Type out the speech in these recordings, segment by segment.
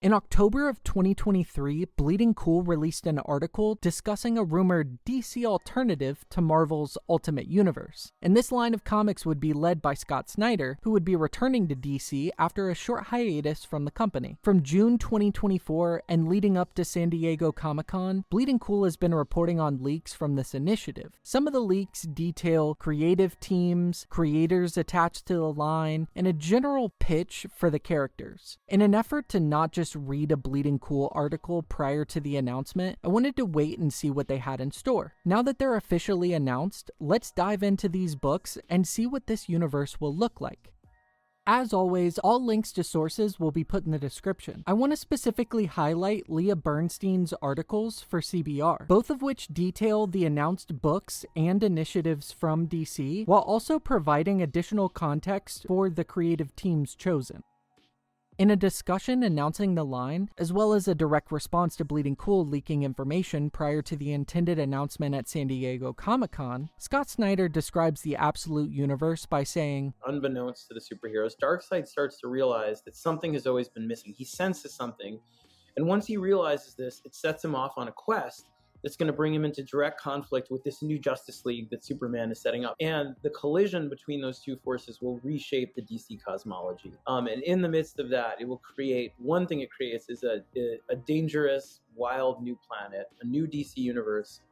In October of 2023, Bleeding Cool released an article discussing a rumored DC alternative to Marvel's Ultimate Universe. And this line of comics would be led by Scott Snyder, who would be returning to DC after a short hiatus from the company. From June 2024 and leading up to San Diego Comic-Con, Bleeding Cool has been reporting on leaks from this initiative. Some of the leaks detail creative teams, creators attached to the line, and a general pitch for the characters. In an effort to not just read a Bleeding Cool article prior to the announcement, I wanted to wait and see what they had in store. Now that they're officially announced, let's dive into these books and see what this universe will look like. As always, all links to sources will be put in the description. I want to specifically highlight Leah Bernstein's articles for CBR, both of which detail the announced books and initiatives from DC, while also providing additional context for the creative teams chosen. In a discussion announcing the line, as well as a direct response to Bleeding Cool leaking information prior to the intended announcement at San Diego Comic-Con, Scott Snyder describes the Absolute Universe by saying, "Unbeknownst to the superheroes, Darkseid starts to realize that something has always been missing. He senses something, and once he realizes this, it sets him off on a quest that's going to bring him into direct conflict with this new Justice League that Superman is setting up. And the collision between those two forces will reshape the DC cosmology. And in the midst of that, it will create, one thing it creates is a dangerous, wild new planet, a new DC universe.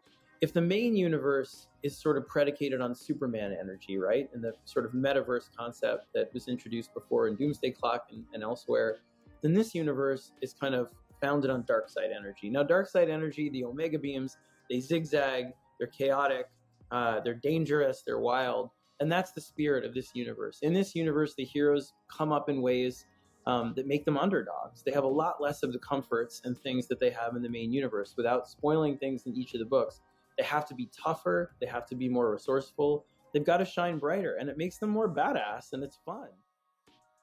If the main universe is sort of predicated on Superman energy, right, and the sort of metaverse concept that was introduced before in Doomsday Clock and elsewhere, then this universe is kind of founded on Darkseid energy. Now, Darkseid energy, the Omega beams, they zigzag, they're chaotic, they're dangerous, they're wild, and that's the spirit of this universe. In this universe, the heroes come up in ways that make them underdogs. They have a lot less of the comforts and things that they have in the main universe. Without spoiling things in each of the books, they have to be tougher, they have to be more resourceful, they've got to shine brighter, and it makes them more badass, and it's fun.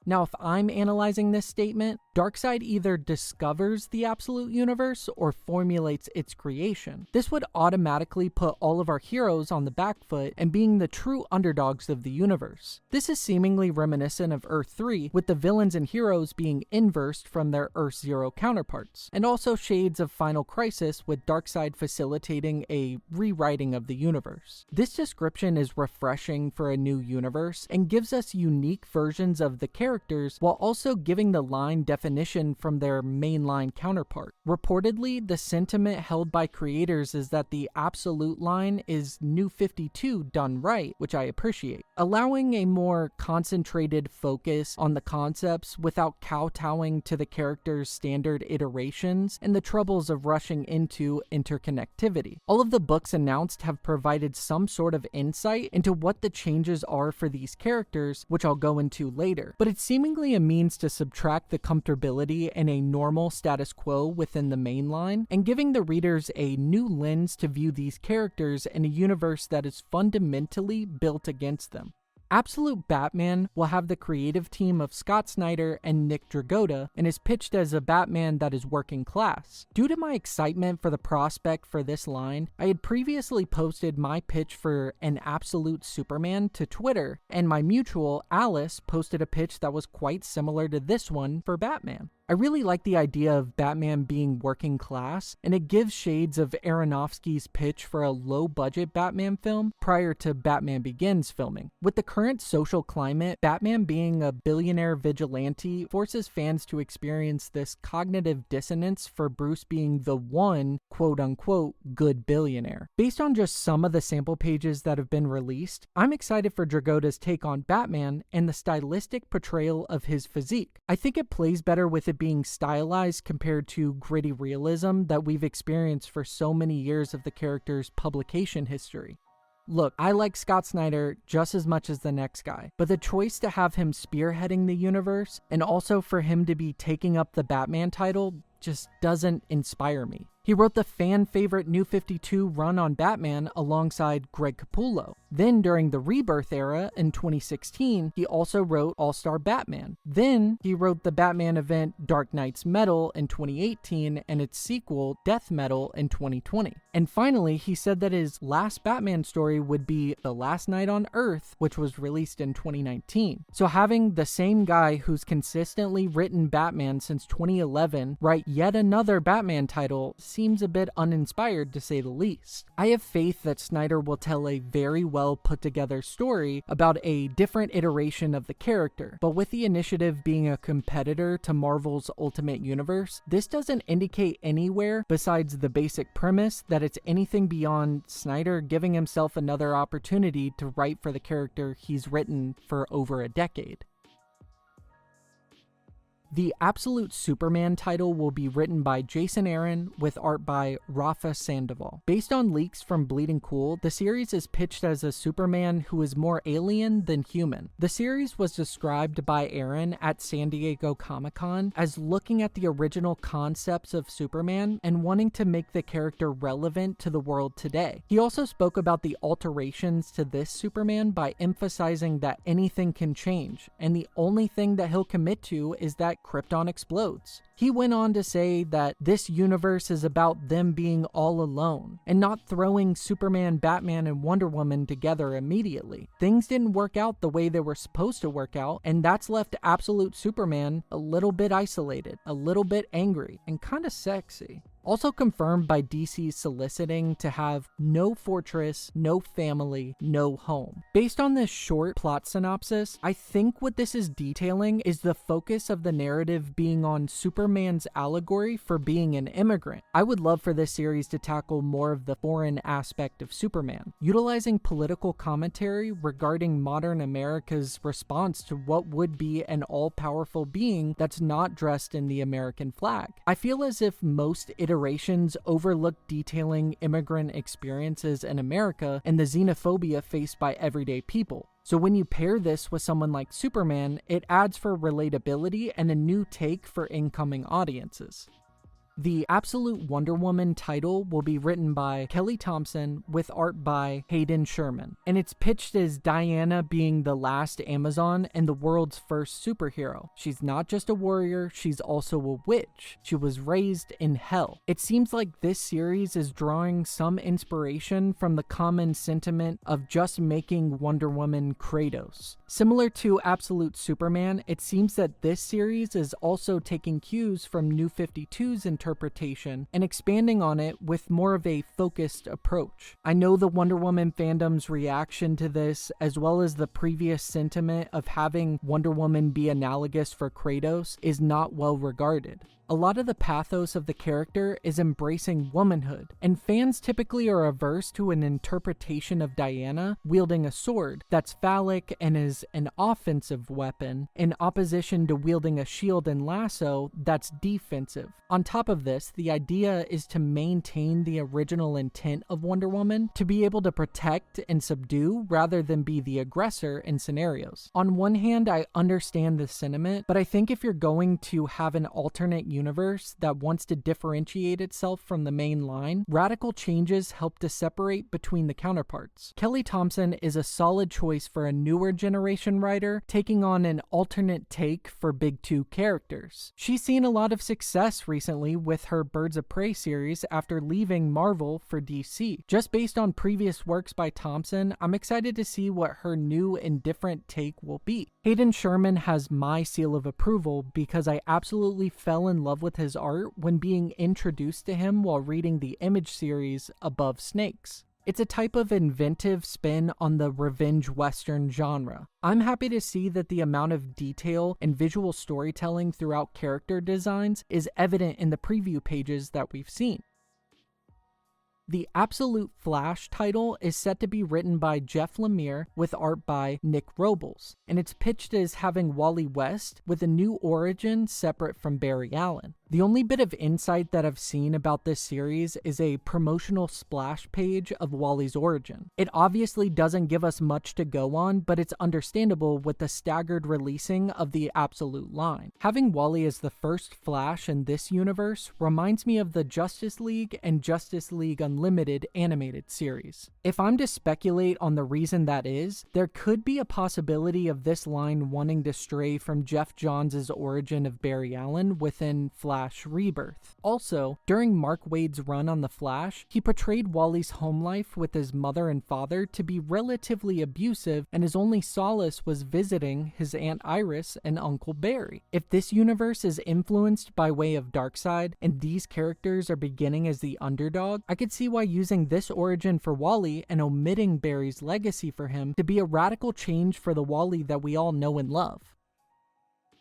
Now, if I'm analyzing this statement, Darkseid either discovers the Absolute Universe or formulates its creation. This would automatically put all of our heroes on the back foot and being the true underdogs of the universe. This is seemingly reminiscent of Earth 3, with the villains and heroes being inversed from their Earth 0 counterparts, and also shades of Final Crisis, with Darkseid facilitating a rewriting of the universe. This description is refreshing for a new universe and gives us unique versions of the characters while also giving the line definition from their mainline counterpart. Reportedly, the sentiment held by creators is that the Absolute line is New 52 done right, which I appreciate, allowing a more concentrated focus on the concepts without kowtowing to the characters' standard iterations and the troubles of rushing into interconnectivity. All of the books announced have provided some sort of insight into what the changes are for these characters, which I'll go into later, but it's seemingly a means to subtract the comfortability in a normal status quo within the main line, and giving the readers a new lens to view these characters in a universe that is fundamentally built against them. Absolute Batman will have the creative team of Scott Snyder and Nick Dragotta and is pitched as a Batman that is working class. Due to my excitement for the prospect for this line, I had previously posted my pitch for an Absolute Superman to Twitter, and my mutual, Alice, posted a pitch that was quite similar to this one for Batman. I really like the idea of Batman being working class, and it gives shades of Aaronofsky's pitch for a low-budget Batman film prior to Batman Begins filming. With the current social climate, Batman being a billionaire vigilante forces fans to experience this cognitive dissonance for Bruce being the one, quote-unquote, good billionaire. Based on just some of the sample pages that have been released, I'm excited for Dragotta's take on Batman and the stylistic portrayal of his physique. I think it plays better with it being stylized compared to gritty realism that we've experienced for so many years of the character's publication history. Look, I like Scott Snyder just as much as the next guy, but the choice to have him spearheading the universe and also for him to be taking up the Batman title just doesn't inspire me. He wrote the fan favorite New 52 run on Batman alongside Greg Capullo. Then during the Rebirth era in 2016, he also wrote All-Star Batman. Then he wrote the Batman event Dark Knight's Metal in 2018 and its sequel Death Metal in 2020. And finally, he said that his last Batman story would be The Last Night on Earth, which was released in 2019. So having the same guy who's consistently written Batman since 2011 write yet another Batman title seems a bit uninspired, to say the least. I have faith that Snyder will tell a very well put together story about a different iteration of the character, but with the initiative being a competitor to Marvel's Ultimate Universe, this doesn't indicate anywhere besides the basic premise that it's anything beyond Snyder giving himself another opportunity to write for the character he's written for over a decade. The Absolute Superman title will be written by Jason Aaron with art by Rafa Sandoval. Based on leaks from Bleeding Cool, the series is pitched as a Superman who is more alien than human. The series was described by Aaron at San Diego Comic-Con as looking at the original concepts of Superman and wanting to make the character relevant to the world today. He also spoke about the alterations to this Superman by emphasizing that anything can change, and the only thing that he'll commit to is that Krypton explodes. He went on to say that this universe is about them being all alone and not throwing Superman, Batman, and Wonder Woman together immediately. Things didn't work out the way they were supposed to work out, and that's left Absolute Superman a little bit isolated, a little bit angry, and kind of sexy. Also confirmed by DC soliciting to have no fortress, no family, no home. Based on this short plot synopsis, I think what this is detailing is the focus of the narrative being on Superman's allegory for being an immigrant. I would love for this series to tackle more of the foreign aspect of Superman, utilizing political commentary regarding modern America's response to what would be an all-powerful being that's not dressed in the American flag. I feel as if most iterations overlook detailing immigrant experiences in America and the xenophobia faced by everyday people. So when you pair this with someone like Superman, it adds for relatability and a new take for incoming audiences. The Absolute Wonder Woman title will be written by Kelly Thompson with art by Hayden Sherman, and it's pitched as Diana being the last Amazon and the world's first superhero. She's not just a warrior, she's also a witch. She was raised in hell. It seems like this series is drawing some inspiration from the common sentiment of just making Wonder Woman Kratos. Similar to Absolute Superman, it seems that this series is also taking cues from New 52's interpretation and expanding on it with more of a focused approach. I know the Wonder Woman fandom's reaction to this, as well as the previous sentiment of having Wonder Woman be analogous for Kratos, is not well regarded. A lot of the pathos of the character is embracing womanhood, and fans typically are averse to an interpretation of Diana wielding a sword that's phallic and is an offensive weapon, in opposition to wielding a shield and lasso that's defensive. On top of this, the idea is to maintain the original intent of Wonder Woman to be able to protect and subdue rather than be the aggressor in scenarios. On one hand, I understand the sentiment, but I think if you're going to have an alternate universe that wants to differentiate itself from the main line, radical changes help to separate between the counterparts. Kelly Thompson is a solid choice for a newer generation writer taking on an alternate take for big two characters. She's seen a lot of success recently with her Birds of Prey series after leaving Marvel for DC. Just based on previous works by Thompson, I'm excited to see what her new and different take will be. Hayden Sherman has my seal of approval because I absolutely fell in love with his art when being introduced to him while reading the Image series Above Snakes. It's a type of inventive spin on the revenge western genre. I'm happy to see that the amount of detail and visual storytelling throughout character designs is evident in the preview pages that we've seen. The Absolute Flash title is set to be written by Jeff Lemire with art by Nick Robles, and it's pitched as having Wally West with a new origin separate from Barry Allen. The only bit of insight that I've seen about this series is a promotional splash page of Wally's origin. It obviously doesn't give us much to go on, but it's understandable with the staggered releasing of the Absolute line. Having Wally as the first Flash in this universe reminds me of the Justice League and Justice League Unlimited animated series. If I'm to speculate on the reason that is, there could be a possibility of this line wanting to stray from Jeff Johns' origin of Barry Allen within Flash Rebirth. Also, during Mark Waid's run on The Flash, he portrayed Wally's home life with his mother and father to be relatively abusive, and his only solace was visiting his Aunt Iris and Uncle Barry. If this universe is influenced by way of Darkseid, and these characters are beginning as the underdog, I could see why using this origin for Wally and omitting Barry's legacy for him to be a radical change for the Wally that we all know and love.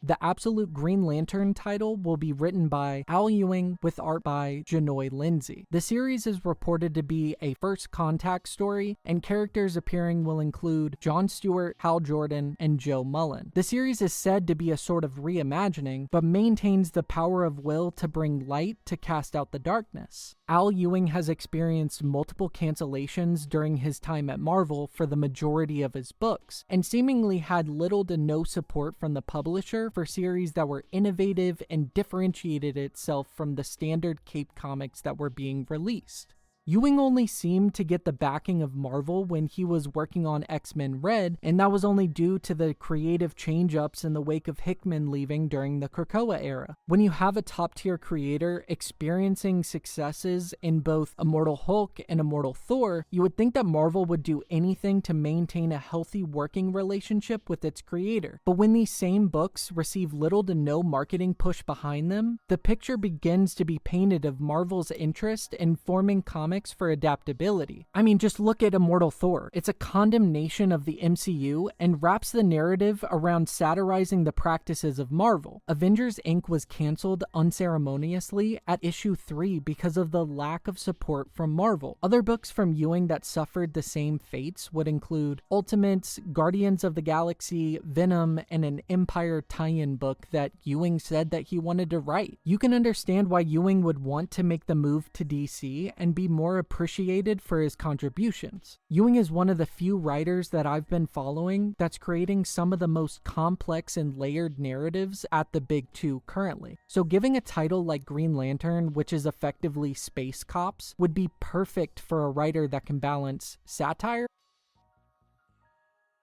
The Absolute Green Lantern title will be written by Al Ewing with art by Janoy Lindsay. The series is reported to be a first contact story, and characters appearing will include Jon Stewart, Hal Jordan, and Joe Mullen. The series is said to be a sort of reimagining, but maintains the power of will to bring light to cast out the darkness. Al Ewing has experienced multiple cancellations during his time at Marvel for the majority of his books, and seemingly had little to no support from the publisher for series that were innovative and differentiated itself from the standard Cape comics that were being released. Ewing only seemed to get the backing of Marvel when he was working on X-Men Red, and that was only due to the creative change-ups in the wake of Hickman leaving during the Krakoa era. When you have a top-tier creator experiencing successes in both Immortal Hulk and Immortal Thor, you would think that Marvel would do anything to maintain a healthy working relationship with its creator. But when these same books receive little to no marketing push behind them, the picture begins to be painted of Marvel's interest in forming comics for adaptability. I mean, just look at Immortal Thor. It's a condemnation of the MCU and wraps the narrative around satirizing the practices of Marvel. Avengers Inc. was canceled unceremoniously at issue 3 because of the lack of support from Marvel. Other books from Ewing that suffered the same fates would include Ultimates, Guardians of the Galaxy, Venom, and an Empire tie-in book that Ewing said that he wanted to write. You can understand why Ewing would want to make the move to DC and be more appreciated for his contributions. Ewing is one of the few writers that I've been following that's creating some of the most complex and layered narratives at the big two currently. So giving a title like Green Lantern, which is effectively space cops, would be perfect for a writer that can balance satire.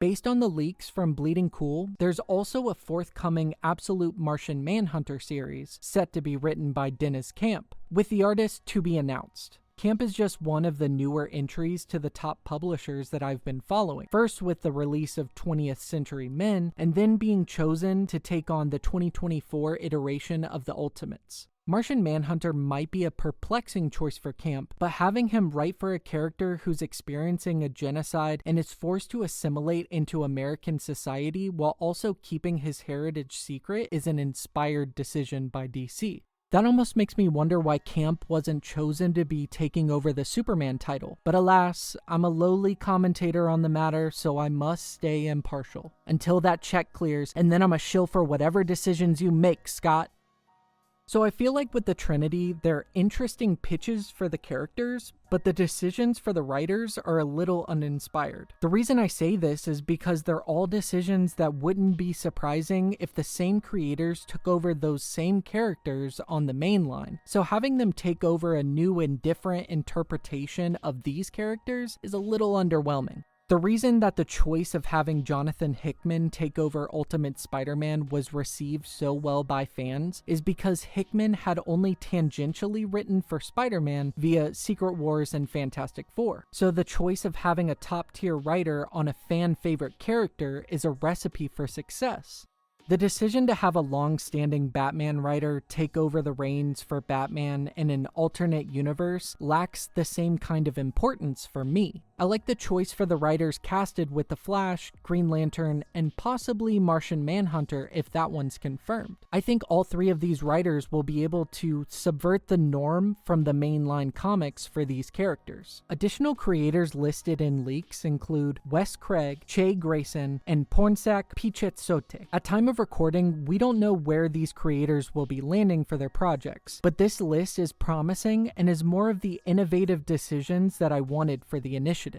Based on the leaks from Bleeding Cool, there's also a forthcoming Absolute Martian Manhunter series set to be written by Dennis Camp, with the artist to be announced. Camp is just one of the newer entries to the top publishers that I've been following. First with the release of 20th Century Men, and then being chosen to take on the 2024 iteration of the Ultimates. Martian Manhunter might be a perplexing choice for Camp, but having him write for a character who's experiencing a genocide and is forced to assimilate into American society while also keeping his heritage secret is an inspired decision by DC. That almost makes me wonder why Camp wasn't chosen to be taking over the Superman title. But alas, I'm a lowly commentator on the matter, so I must stay impartial. Until that check clears, and then I'm a shill for whatever decisions you make, Scott. So I feel like with the Trinity, they're interesting pitches for the characters, but the decisions for the writers are a little uninspired. The reason I say this is because they're all decisions that wouldn't be surprising if the same creators took over those same characters on the main line. So having them take over a new and different interpretation of these characters is a little underwhelming. The reason that the choice of having Jonathan Hickman take over Ultimate Spider-Man was received so well by fans is because Hickman had only tangentially written for Spider-Man via Secret Wars and Fantastic Four. So the choice of having a top-tier writer on a fan-favorite character is a recipe for success. The decision to have a long-standing Batman writer take over the reins for Batman in an alternate universe lacks the same kind of importance for me. I like the choice for the writers casted with the Flash, Green Lantern, and possibly Martian Manhunter if that one's confirmed. I think all three of these writers will be able to subvert the norm from the mainline comics for these characters. Additional creators listed in leaks include Wes Craig, Che Grayson, and Pornsak Pichetsottek. At time of recording, we don't know where these creators will be landing for their projects, but this list is promising and is more of the innovative decisions that I wanted for the initiative.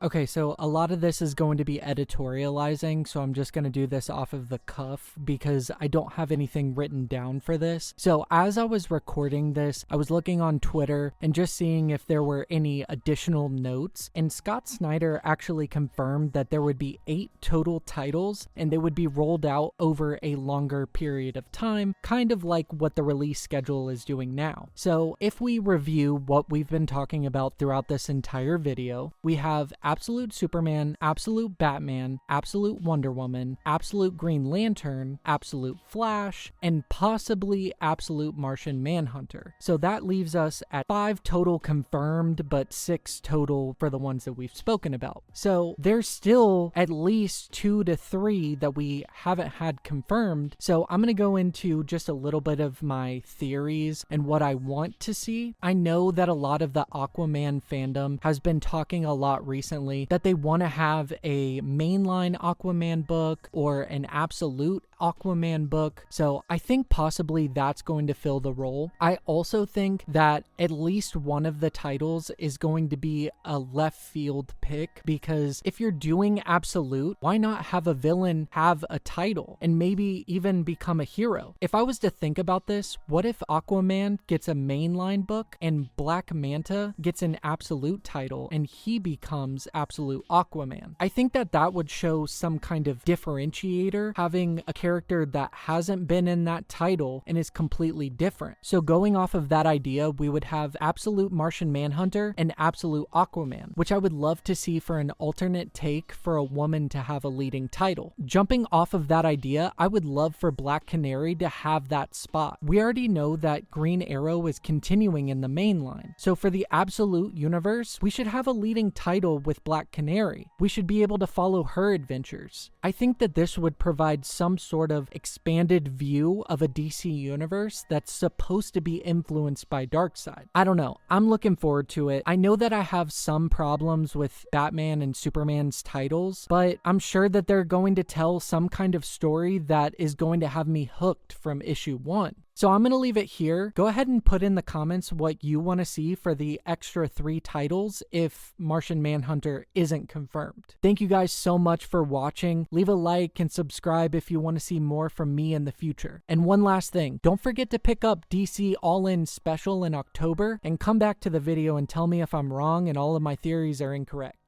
Okay, so a lot of this is going to be editorializing, so I'm just going to do this off of the cuff because I don't have anything written down for this. So as I was recording this, I was looking on Twitter and just seeing if there were any additional notes, and Scott Snyder actually confirmed that there would be 8 total titles and they would be rolled out over a longer period of time, kind of like what the release schedule is doing now. So if we review what we've been talking about throughout this entire video, we have Absolute Superman, Absolute Batman, Absolute Wonder Woman, Absolute Green Lantern, Absolute Flash, and possibly Absolute Martian Manhunter. So that leaves us at 5 total confirmed, but 6 total for the ones that we've spoken about. So there's still at least 2 to 3 that we haven't had confirmed. So I'm going to go into just a little bit of my theories and what I want to see. I know that a lot of the Aquaman fandom has been talking a lot recently that they want to have a mainline Aquaman book or an absolute Aquaman book. So I think possibly that's going to fill the role. I also think that at least one of the titles is going to be a left field pick, because if you're doing absolute, why not have a villain have a title and maybe even become a hero? If I was to think about this, what if Aquaman gets a mainline book and Black Manta gets an absolute title and he becomes absolute Aquaman? I think that that would show some kind of differentiator, having a character that hasn't been in that title and is completely different. So going off of that idea, we would have absolute Martian Manhunter and absolute Aquaman, which I would love to see for an alternate take for a woman to have a leading title. Jumping off of that idea, I would love for Black Canary to have that spot. We already know that Green Arrow is continuing in the main line. So for the absolute universe, we should have a leading title with Black Canary. We should be able to follow her adventures. I think that this would provide some sort of expanded view of a DC universe that's supposed to be influenced by Darkseid. I don't know. I'm looking forward to it. I know that I have some problems with Batman and Superman's titles, but I'm sure that they're going to tell some kind of story that is going to have me hooked from issue 1. So I'm going to leave it here. Go ahead and put in the comments what you want to see for the extra 3 titles if Martian Manhunter isn't confirmed. Thank you guys so much for watching. Leave a like and subscribe if you want to see more from me in the future. And one last thing, don't forget to pick up DC All-In Special in October and come back to the video and tell me if I'm wrong and all of my theories are incorrect.